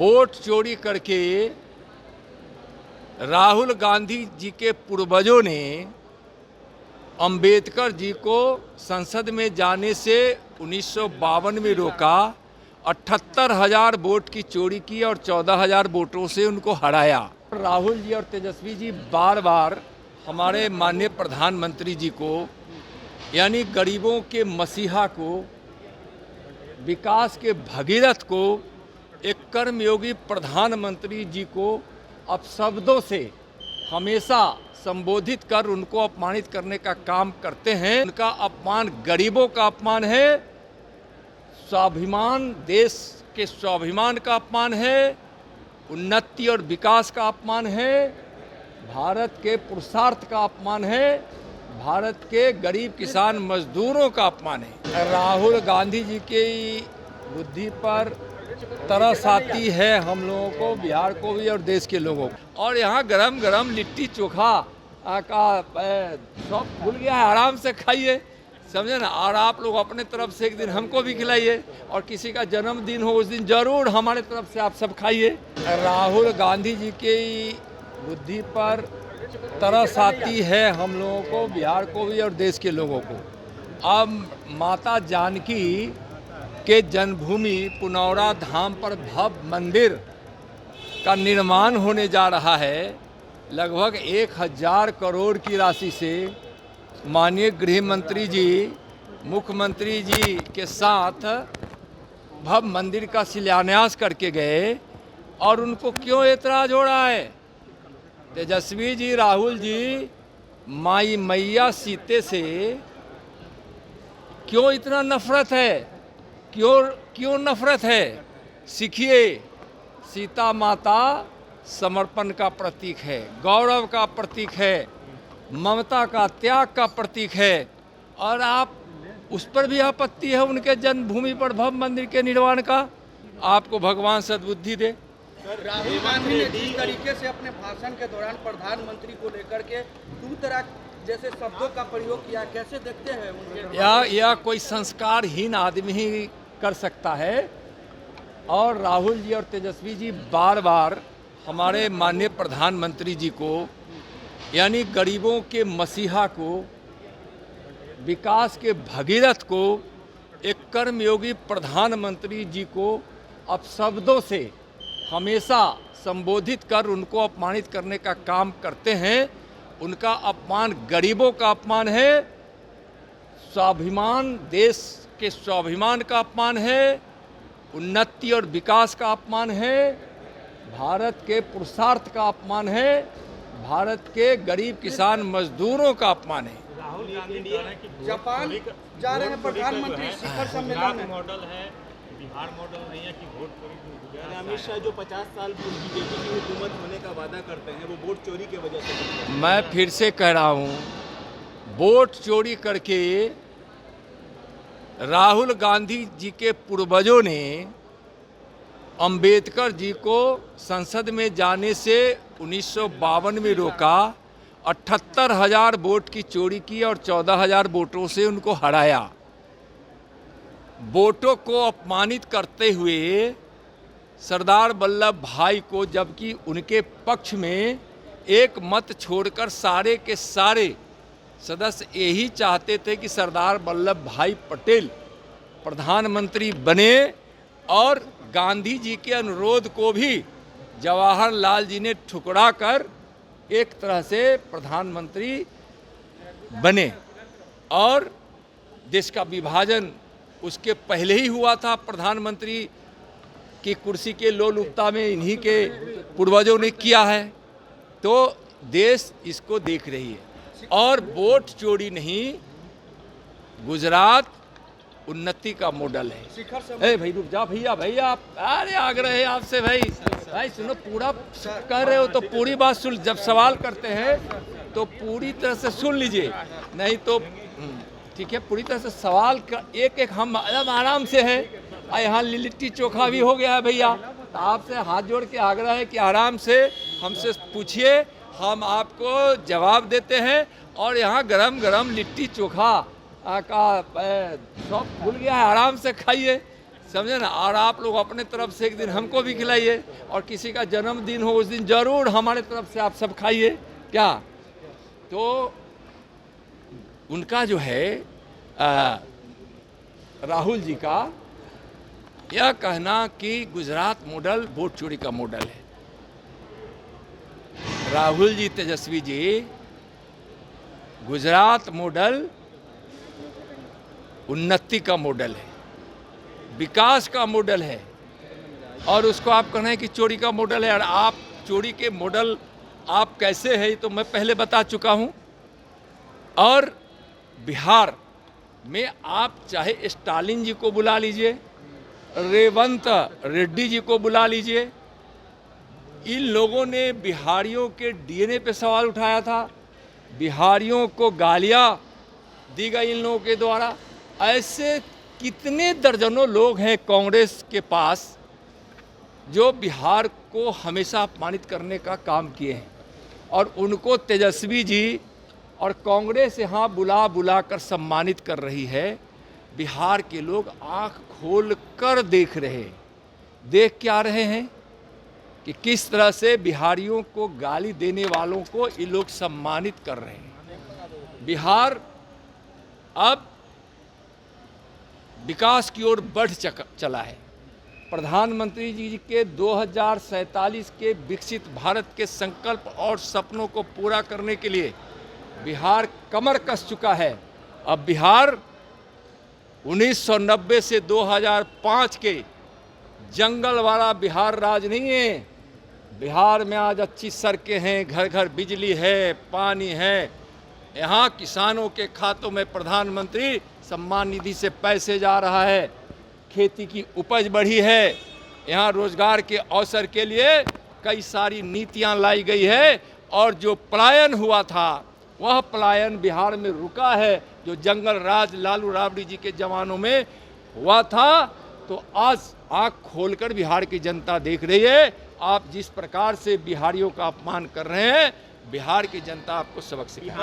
Vote चोरी करके राहुल गांधी जी के पूर्वजों ने अंबेडकर जी को संसद में जाने से 1952 में रोका, 78,000 वोट की चोरी की और 14,000 वोटों से उनको हराया। राहुल जी और तेजस्वी जी बार बार हमारे माननीय प्रधानमंत्री जी को, यानी गरीबों के मसीहा को, विकास के भगीरथ को, एक कर्मयोगी प्रधानमंत्री जी को अपशब्दों से हमेशा संबोधित कर उनको अपमानित करने का काम करते हैं। उनका अपमान गरीबों का अपमान है, स्वाभिमान, देश के स्वाभिमान का अपमान है, उन्नति और विकास का अपमान है, भारत के पुरुषार्थ का अपमान है, भारत के गरीब किसान मजदूरों का अपमान है। राहुल गांधी जी की बुद्धि पर तरस आती है हम लोगों को, बिहार को भी और देश के लोगों को। और यहाँ गरम गरम लिट्टी चोखा का सब भूल गया है, आराम से खाइए, समझे ना। और आप लोग अपने तरफ से एक दिन हमको भी खिलाइए, और किसी का जन्मदिन हो उस दिन जरूर हमारे तरफ से आप सब खाइए। राहुल गांधी जी की बुद्धि पर तरस आती है हम लोगों को, बिहार को भी और देश के लोगों को। अब माता जानकी के जन्मभूमि पुनौरा धाम पर भव्य मंदिर का निर्माण होने जा रहा है। लगभग 1,000 करोड़ की राशि से माननीय गृह मंत्री जी, मुख्यमंत्री जी के साथ भव्य मंदिर का शिलान्यास करके गए, और उनको क्यों ऐतराज हो रहा है? तेजस्वी जी, राहुल जी, माई मैया सीते से क्यों इतना नफरत है? क्यों नफरत है? सीखिए, सीता माता समर्पण का प्रतीक है, गौरव का प्रतीक है, ममता का, त्याग का प्रतीक है, और आप उस पर भी आपत्ति है उनके जन्मभूमि पर भव्य मंदिर के निर्माण का। आपको भगवान सद्बुद्धि दे। राहुल गांधी ने जिस तरीके से अपने भाषण के दौरान प्रधानमंत्री को लेकर के दो तरह जैसे शब्दों का प्रयोग किया, कैसे देखते हैं उनके? या कोई संस्कारहीन आदमी ही कर सकता है। और राहुल जी और तेजस्वी जी बार बार हमारे माननीय प्रधानमंत्री जी को, यानी गरीबों के मसीहा को, विकास के भगीरथ को, एक कर्मयोगी प्रधानमंत्री जी को अपशब्दों से हमेशा संबोधित कर उनको अपमानित करने का काम करते हैं। उनका अपमान गरीबों का अपमान है, स्वाभिमान, देश के स्वाभिमान का अपमान है, उन्नति और विकास का अपमान है, भारत के पुरुषार्थ का अपमान है, भारत के गरीब किसान मजदूरों का अपमान है। राहुल गांधी जापान जा रहे हैं प्रधानमंत्री शिखर सम्मेलन में। मॉडल है, बिहार मॉडल नहीं है कि वोट चोरी। अमित शाह जो 50 साल बीजेपी की हुकूमत होने का वादा करते हैं, वो वोट चोरी की वजह से। मैं फिर से कह रहा हूँ, वोट चोरी करके राहुल गांधी जी के पूर्वजों ने अंबेडकर जी को संसद में जाने से 1952 में रोका, 78,000 वोट की चोरी की और 14,000 वोटों से उनको हराया। वोटों को अपमानित करते हुए सरदार वल्लभ भाई को, जबकि उनके पक्ष में एक मत छोड़कर सारे के सारे सदस्य यही चाहते थे कि सरदार वल्लभ भाई पटेल प्रधानमंत्री बने, और गांधी जी के अनुरोध को भी जवाहरलाल जी ने ठुकरा कर एक तरह से प्रधानमंत्री बने। और देश का विभाजन उसके पहले ही हुआ था। प्रधानमंत्री की कुर्सी के लोलुपता में इन्हीं के पूर्वजों ने किया है। तो देश इसको देख रही है। और वोट चोरी नहीं, गुजरात उन्नति का मॉडल है। भाई रुक जा भैया, अरे आग्रह है आपसे भाई सुनो, पूरा कह रहे हो तो पूरी बात सुन। जब सवाल करते हैं तो पूरी तरह से सुन लीजिए, नहीं तो ठीक है, पूरी तरह से सवाल का एक हम आराम से है। यहाँ लिट्टी चोखा भी हो गया है भैया, तो आपसे हाथ जोड़ के आग्रह है कि आराम से हमसे पूछिए, हम आपको जवाब देते हैं। और यहाँ गरम गरम लिट्टी चोखा का सब भूल गया है, आराम से खाइए, समझे ना। और आप लोग अपने तरफ से एक दिन हमको भी खिलाइए, और किसी का जन्मदिन हो उस दिन जरूर हमारे तरफ से आप सब खाइए। क्या तो उनका जो है राहुल जी का यह कहना कि गुजरात मॉडल वोट चोरी का मॉडल है। राहुल जी, तेजस्वी जी, गुजरात मॉडल उन्नति का मॉडल है, विकास का मॉडल है, और उसको आप कहना है कि चोरी का मॉडल है। और आप चोरी के मॉडल आप कैसे है तो मैं पहले बता चुका हूं। और बिहार में आप चाहे स्टालिन जी को बुला लीजिए, रेवंत रेड्डी जी को बुला लीजिए, इन लोगों ने बिहारियों के डीएनए पे सवाल उठाया था, बिहारियों को गालियां दी गई इन लोगों के द्वारा। ऐसे कितने दर्जनों लोग हैं कांग्रेस के पास जो बिहार को हमेशा अपमानित करने का काम किए हैं, और उनको तेजस्वी जी और कांग्रेस यहाँ बुला बुला कर सम्मानित कर रही है। बिहार के लोग आंख खोल कर देख रहे हैं, देख क्या रहे हैं कि किस तरह से बिहारियों को गाली देने वालों को ये लोग सम्मानित कर रहे हैं। बिहार अब विकास की ओर बढ़ चला है। प्रधानमंत्री जी के 2047 के विकसित भारत के संकल्प और सपनों को पूरा करने के लिए बिहार कमर कस चुका है। अब बिहार 1990 से 2005 के जंगल वाला बिहार राज नहीं है। बिहार में आज अच्छी सड़कें हैं, घर घर बिजली है, पानी है। यहाँ किसानों के खातों में प्रधानमंत्री सम्मान निधि से पैसे जा रहा है, खेती की उपज बढ़ी है, यहाँ रोजगार के अवसर के लिए कई सारी नीतियाँ लाई गई है। और जो पलायन हुआ था वह पलायन बिहार में रुका है, जो जंगल राज लालू राबड़ी जी के जमानों में हुआ था। तो आज आँख खोलकर बिहार की जनता देख रही है। आप जिस प्रकार से बिहारियों का अपमान कर रहे हैं, बिहार की जनता आपको सबक सिखाएगी।